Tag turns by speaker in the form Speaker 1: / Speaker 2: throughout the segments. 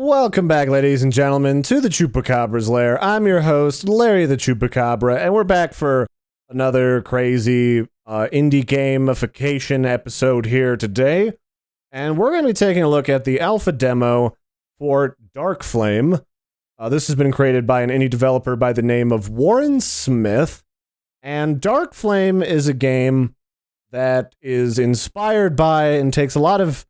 Speaker 1: Welcome back, ladies and gentlemen, to the Chupacabra's Lair. I'm your host, Larry the Chupacabra, and we're back for another crazy indie gamification episode here today. And we're going to be taking a look at the alpha demo for Dark Flame. This has been created by an indie developer by the name of Warren Smith. And Dark Flame is a game that is inspired by and takes a lot of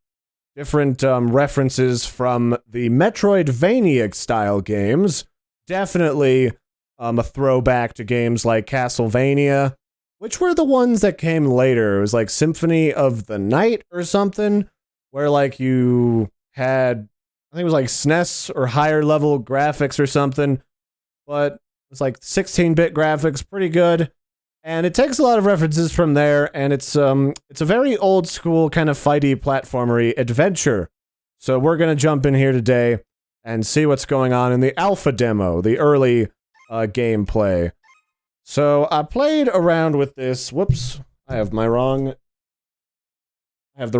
Speaker 1: different references from the Metroidvania style games. Definitely a throwback to games like Castlevania, which were the ones that came later. It was like Symphony of the Night or something, where like you had, I think it was like SNES or higher level graphics or something, but it was like 16-bit graphics, pretty good. And it takes a lot of references from there, and it's a very old school kind of fighty platformery adventure. So we're gonna jump in here today and see what's going on in the alpha demo, the early gameplay. So I played around with this. Whoops, I have the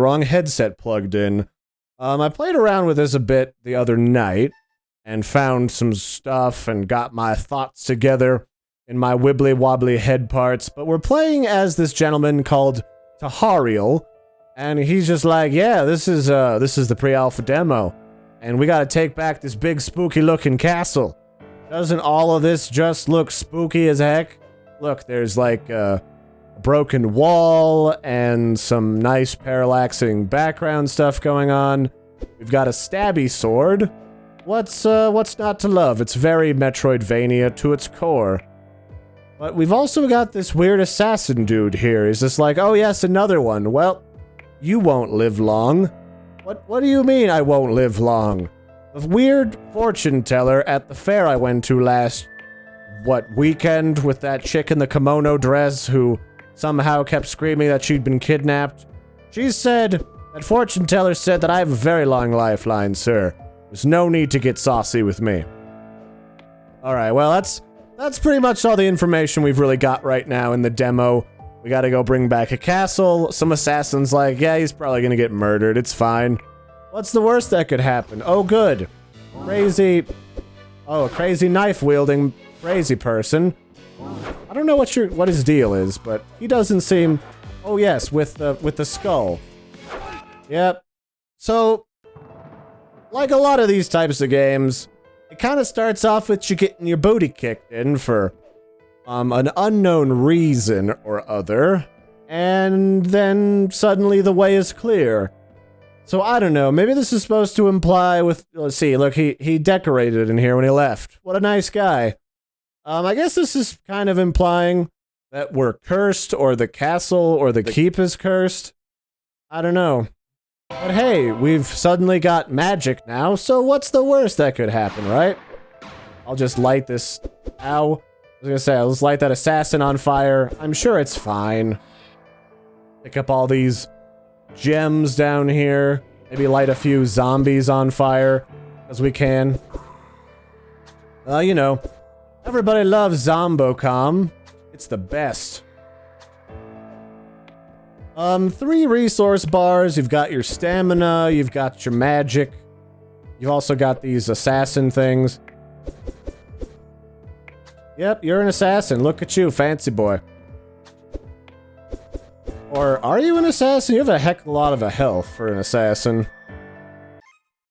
Speaker 1: wrong headset plugged in. I played around with this a bit the other night and found some stuff and got my thoughts together in my wibbly wobbly head parts, but we're playing as this gentleman called Tahariel, and he's just like, yeah, this is the pre-alpha demo, and we gotta take back this big spooky looking castle. Doesn't all of this just look spooky as heck? Look, there's like a broken wall and some nice parallaxing background stuff going on. We've got a stabby sword. What's not to love? It's very Metroidvania to its core. But we've also got this weird assassin dude here. He's just like, oh yes, another one. Well, you won't live long. What do you mean I won't live long? The weird fortune teller at the fair I went to last, weekend with that chick in the kimono dress who somehow kept screaming that she'd been kidnapped. She said, that fortune teller said that I have a very long lifeline, sir. There's no need to get saucy with me. Alright, well, that's pretty much all the information we've really got right now in the demo. We gotta go bring back a castle. Some assassin's like, yeah, he's probably gonna get murdered. It's fine. What's the worst that could happen? Oh, good. A crazy knife-wielding crazy person. I don't know what his deal is, but he doesn't seem... Oh, yes, with the skull. Yep. So, like a lot of these types of games, it kind of starts off with you getting your booty kicked in for an unknown reason or other, and then suddenly the way is clear. So I don't know, maybe this is supposed to imply with, let's see, look, he decorated in here when he left. What a nice guy. I guess this is kind of implying that we're cursed, or the castle or the keep is cursed. I don't know. But hey, we've suddenly got magic now, so what's the worst that could happen, right? I'll just light this... Ow. I was gonna say, I'll just light that assassin on fire. I'm sure it's fine. Pick up all these gems down here. Maybe light a few zombies on fire, as we can. You know, everybody loves Zombocom. It's the best. 3 resource bars. You've got your stamina, you've got your magic. You've also got these assassin things. Yep, you're an assassin. Look at you, fancy boy. Or are you an assassin? You have a heck of a lot of health for an assassin.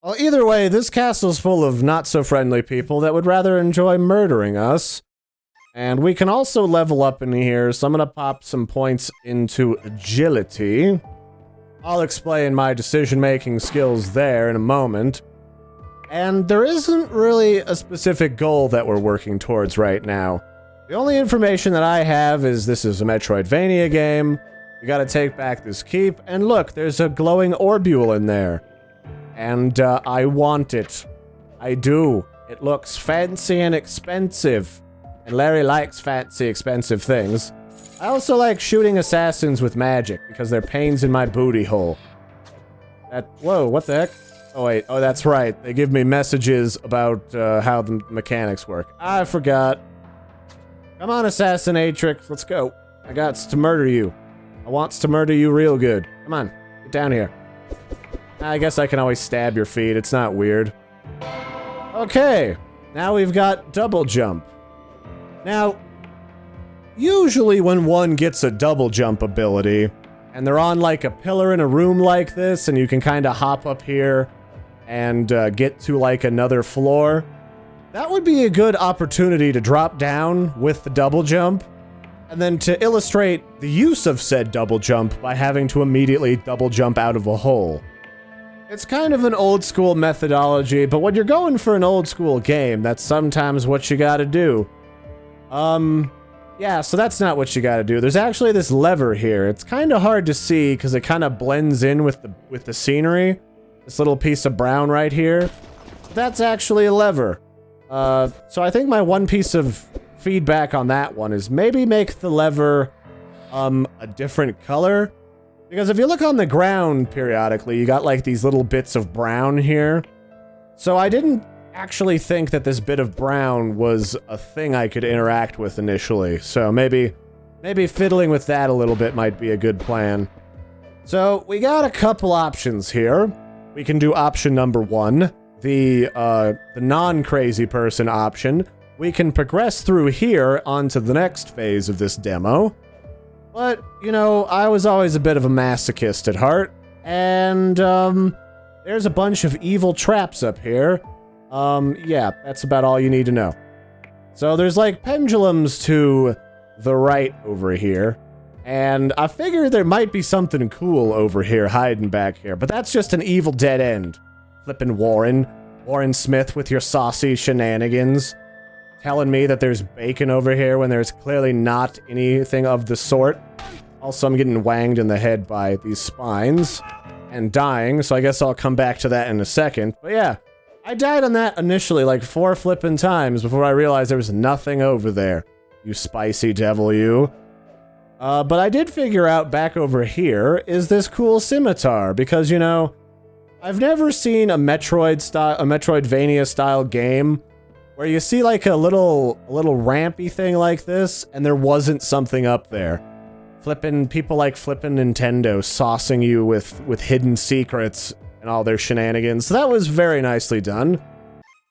Speaker 1: Well, either way, this castle's full of not-so-friendly people that would rather enjoy murdering us. And we can also level up in here, so I'm gonna pop some points into agility. I'll explain my decision-making skills there in a moment. And there isn't really a specific goal that we're working towards right now. The only information that I have is this is a Metroidvania game. We gotta take back this keep, and look, there's a glowing orbule in there. And I want it. I do. It looks fancy and expensive. And Larry likes fancy, expensive things. I also like shooting assassins with magic, because they're pains in my booty hole. Whoa, what the heck? Oh wait, oh that's right. They give me messages about how the mechanics work. I forgot. Come on, Assassinatrix, let's go. I gots to murder you. I wants to murder you real good. Come on, get down here. I guess I can always stab your feet, it's not weird. Okay, now we've got double jump. Now, usually when one gets a double jump ability, and they're on like a pillar in a room like this, and you can kind of hop up here and get to like another floor, that would be a good opportunity to drop down with the double jump, and then to illustrate the use of said double jump by having to immediately double jump out of a hole. It's kind of an old school methodology, but when you're going for an old school game, that's sometimes what you gotta do. Yeah, so that's not what you gotta do. There's actually this lever here. It's kind of hard to see because it kind of blends in with the scenery. This little piece of brown right here. That's actually a lever. So I think my one piece of feedback on that one is maybe make the lever, a different color. Because if you look on the ground periodically, you got like these little bits of brown here. So I didn't actually think that this bit of brown was a thing I could interact with initially. So maybe fiddling with that a little bit might be a good plan. So we got a couple options here. We can do option number 1, the non-crazy person option. We can progress through here onto the next phase of this demo. But, you know, I was always a bit of a masochist at heart, and, there's a bunch of evil traps up here. Yeah, that's about all you need to know. So there's, like, pendulums to the right over here, and I figured there might be something cool over here hiding back here, but that's just an evil dead end. Flippin' Warren Smith with your saucy shenanigans. Telling me that there's bacon over here when there's clearly not anything of the sort. Also, I'm getting wanged in the head by these spines and dying, so I guess I'll come back to that in a second. But yeah, I died on that initially like 4 flippin' times before I realized there was nothing over there. You spicy devil, you. But I did figure out back over here is this cool scimitar, because, you know, I've never seen a Metroidvania style game where you see like a little rampy thing like this, and there wasn't something up there. People like flippin' Nintendo saucing you with hidden secrets and all their shenanigans. So that was very nicely done.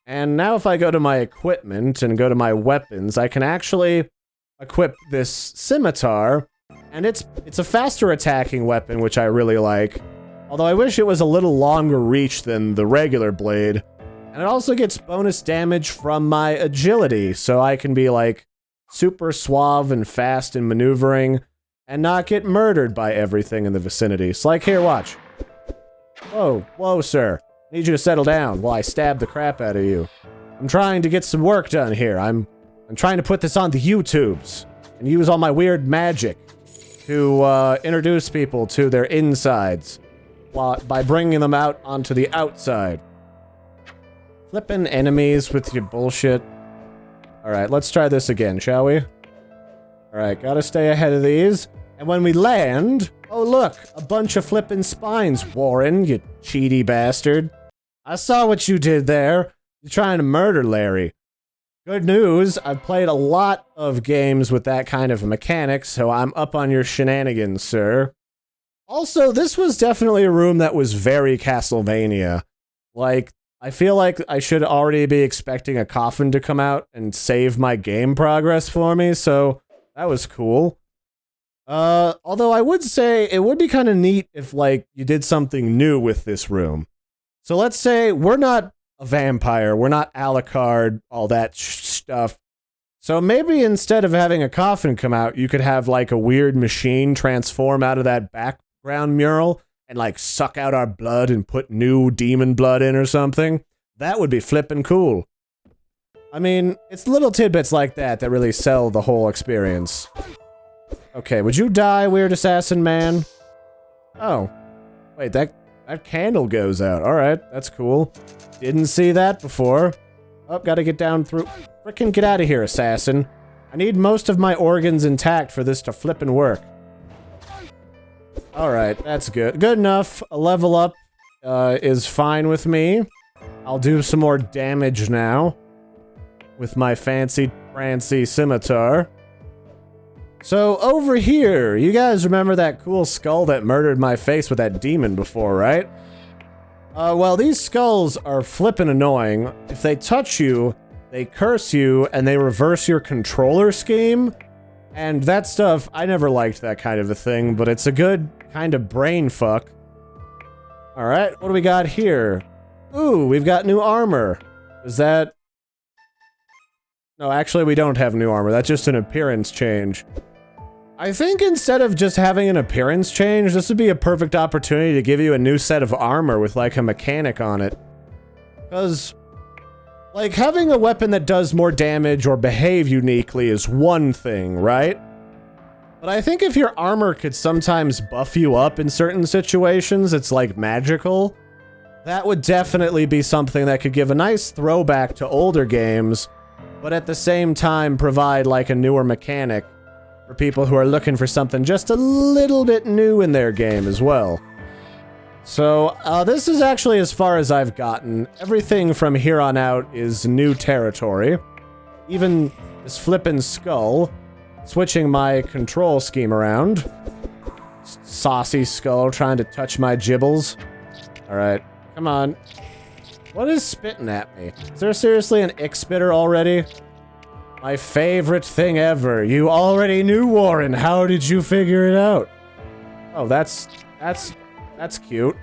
Speaker 1: And now if I go to my equipment and go to my weapons, I can actually equip this scimitar, and it's a faster attacking weapon, which I really like. Although I wish it was a little longer reach than the regular blade. And it also gets bonus damage from my agility, so I can be, like, super suave and fast in maneuvering, and not get murdered by everything in the vicinity. So, like, here, watch. Whoa, sir. I need you to settle down while I stab the crap out of you. I'm trying to get some work done here. I'm trying to put this on the YouTubes, and use all my weird magic to, introduce people to their insides, by bringing them out onto the outside. Flippin' enemies with your bullshit. Alright, let's try this again, shall we? Alright, gotta stay ahead of these. And when we land... Oh, look! A bunch of flippin' spines, Warren, you cheaty bastard. I saw what you did there. You're trying to murder Larry. Good news, I've played a lot of games with that kind of mechanic, so I'm up on your shenanigans, sir. Also, this was definitely a room that was very Castlevania. Like, I feel like I should already be expecting a coffin to come out and save my game progress for me, so that was cool. Although I would say it would be kind of neat if, like, you did something new with this room. So let's say we're not a vampire, we're not Alucard, all that stuff. So maybe instead of having a coffin come out, you could have, like, a weird machine transform out of that background mural and, like, suck out our blood and put new demon blood in or something. That would be flippin' cool. I mean, it's little tidbits like that that really sell the whole experience. Okay, would you die, weird assassin man? Oh. Wait, that candle goes out. Alright, that's cool. Didn't see that before. Oh, gotta get down through... Frickin' get out of here, assassin. I need most of my organs intact for this to flippin' work. Alright, that's good. Good enough. A level up is fine with me. I'll do some more damage now with my fancy scimitar. So, over here, you guys remember that cool skull that murdered my face with that demon before, right? Well, these skulls are flippin' annoying. If they touch you, they curse you, and they reverse your controller scheme. And that stuff, I never liked that kind of a thing, but it's a good kind of brain fuck. Alright, what do we got here? Ooh, we've got new armor. Is that... No, actually we don't have new armor. That's just an appearance change. I think instead of just having an appearance change, this would be a perfect opportunity to give you a new set of armor with like a mechanic on it. Because, like, having a weapon that does more damage or behave uniquely is one thing, right? But I think if your armor could sometimes buff you up in certain situations, it's like magical, that would definitely be something that could give a nice throwback to older games, but at the same time provide like a newer mechanic for people who are looking for something just a little bit new in their game as well. So, this is actually as far as I've gotten. Everything from here on out is new territory. Even this flippin' skull. Switching my control scheme around. Saucy skull trying to touch my gibbles. Alright, come on. What is spitting at me? Is there seriously an ick spitter already? My favorite thing ever. You already knew, Warren. How did you figure it out? Oh, that's cute.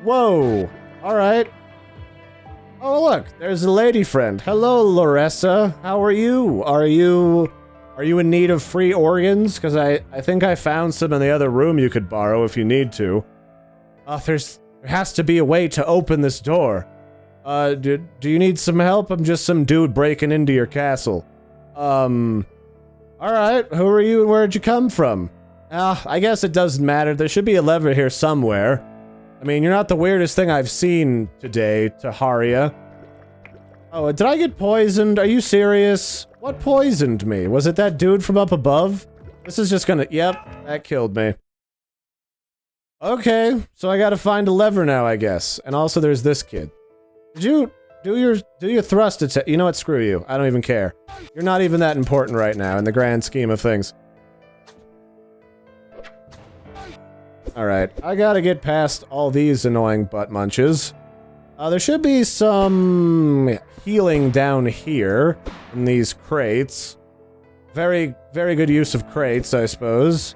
Speaker 1: Whoa. Alright. Oh, look. There's a lady friend. Hello, Larissa. How are you? Are you in need of free organs? Because I think I found some in the other room you could borrow if you need to. There has to be a way to open this door. Do you need some help? I'm just some dude breaking into your castle. Alright, who are you and where'd you come from? I guess it doesn't matter. There should be a lever here somewhere. I mean, you're not the weirdest thing I've seen today, Taharia. Oh, did I get poisoned? Are you serious? What poisoned me? Was it that dude from up above? This is just gonna... Yep, that killed me. Okay, so I gotta find a lever now, I guess. And also there's this kid. Did you... Do your thrust attack. You know what? Screw you. I don't even care. You're not even that important right now in the grand scheme of things. Alright, I gotta get past all these annoying butt munches. There should be some healing down here in these crates. Very, very good use of crates, I suppose.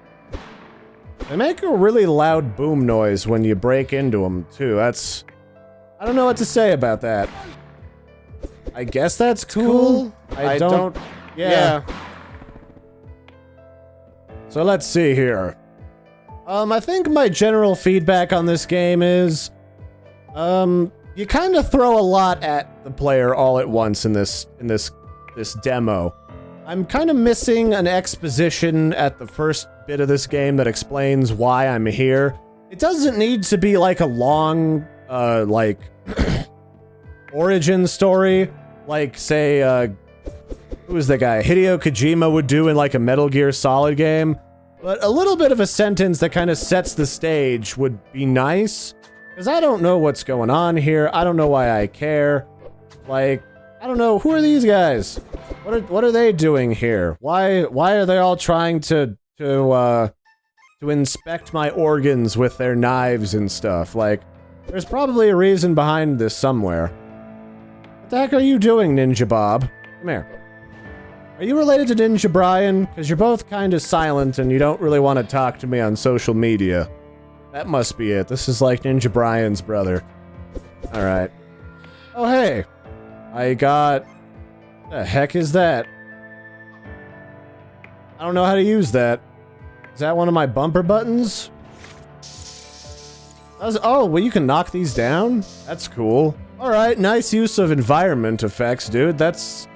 Speaker 1: They make a really loud boom noise when you break into them, too. That's... I don't know what to say about that. I guess that's cool. I don't... Yeah. So let's see here. I think my general feedback on this game is... you kind of throw a lot at the player all at once in this demo. I'm kind of missing an exposition at the first bit of this game that explains why I'm here. It doesn't need to be like a long, like, origin story, like, say, who was that guy? Hideo Kojima would do in, like, a Metal Gear Solid game. But a little bit of a sentence that kind of sets the stage would be nice. Because I don't know what's going on here. I don't know why I care. Like, I don't know. Who are these guys? What are they doing here? Why are they all trying to inspect my organs with their knives and stuff? Like, there's probably a reason behind this somewhere. What the heck are you doing, Ninja Bob? Come here. Are you related to Ninja Brian? Because you're both kind of silent and you don't really want to talk to me on social media. That must be it. This is like Ninja Brian's brother. Alright. Oh, hey. I got... The heck is that? I don't know how to use that. Is that one of my bumper buttons? Oh, well, you can knock these down? That's cool. Alright, nice use of environment effects, dude. That's...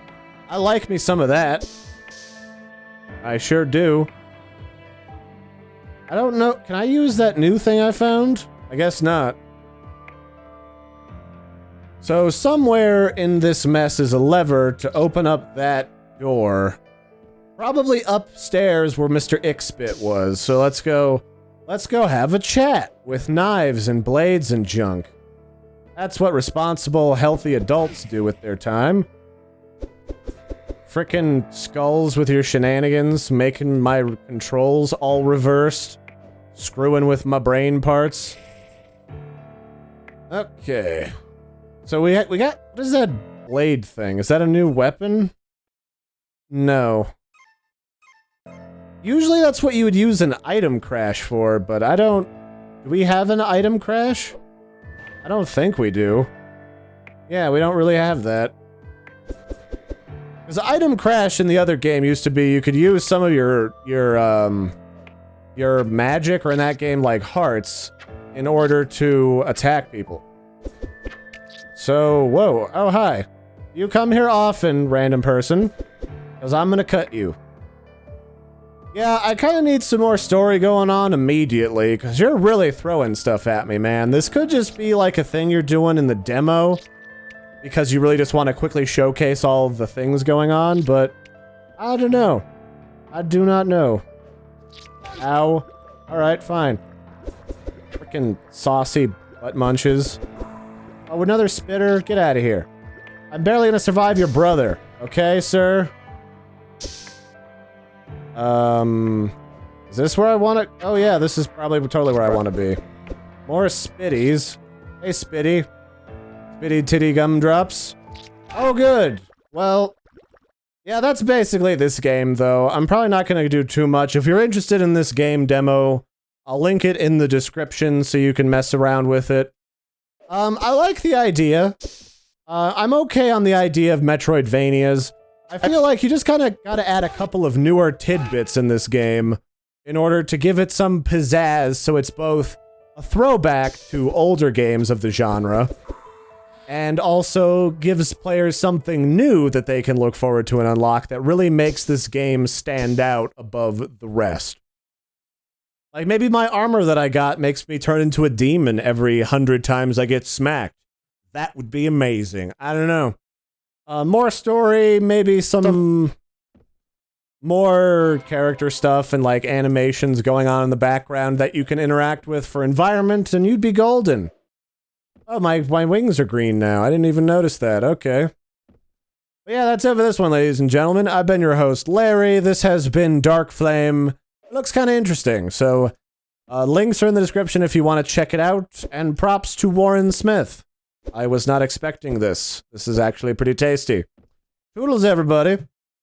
Speaker 1: I like me some of that. I sure do. I don't know. Can I use that new thing I found? I guess not. So somewhere in this mess is a lever to open up that door. Probably upstairs where Mr. Ixbit was. So let's go have a chat with knives and blades and junk. That's what responsible, healthy adults do with their time. Frickin' skulls with your shenanigans, making my controls all reversed. Screwing with my brain parts. Okay. So we got, what is that blade thing? Is that a new weapon? No. Usually that's what you would use an item crash for, but I don't... Do we have an item crash? I don't think we do. Yeah, we don't really have that. Because item crash in the other game used to be you could use some of your magic, or in that game, like hearts, in order to attack people. So, whoa, oh hi. You come here often, random person, because I'm gonna cut you. Yeah, I kind of need some more story going on immediately, because you're really throwing stuff at me, man. This could just be like a thing you're doing in the demo, because you really just want to quickly showcase all the things going on, but I don't know. I do not know. Ow. Alright, fine. Frickin' saucy butt munches. Oh, another spitter? Get out of here. I'm barely gonna survive your brother. Okay, sir? Is this where I want to? Oh yeah, this is probably totally where I want to be. More spitties. Hey, Spitty. Spitty titty gumdrops. Oh, good. Well, yeah, that's basically this game, though. I'm probably not going to do too much. If you're interested in this game demo, I'll link it in the description so you can mess around with it. I like the idea. I'm okay on the idea of Metroidvanias. I feel like you just kind of gotta add a couple of newer tidbits in this game in order to give it some pizzazz, so it's both a throwback to older games of the genre and also gives players something new that they can look forward to and unlock that really makes this game stand out above the rest. Like, maybe my armor that I got makes me turn into a demon every 100 times I get smacked. That would be amazing. I don't know. More story, maybe some more character stuff and like animations going on in the background that you can interact with for environment, and you'd be golden. Oh, my wings are green now. I didn't even notice that. Okay. But yeah, that's it for this one, ladies and gentlemen. I've been your host, Larry. This has been Dark Flame. It looks kind of interesting, so links are in the description if you want to check it out, and props to Warren Smith. I was not expecting this. This is actually pretty tasty. Toodles, everybody.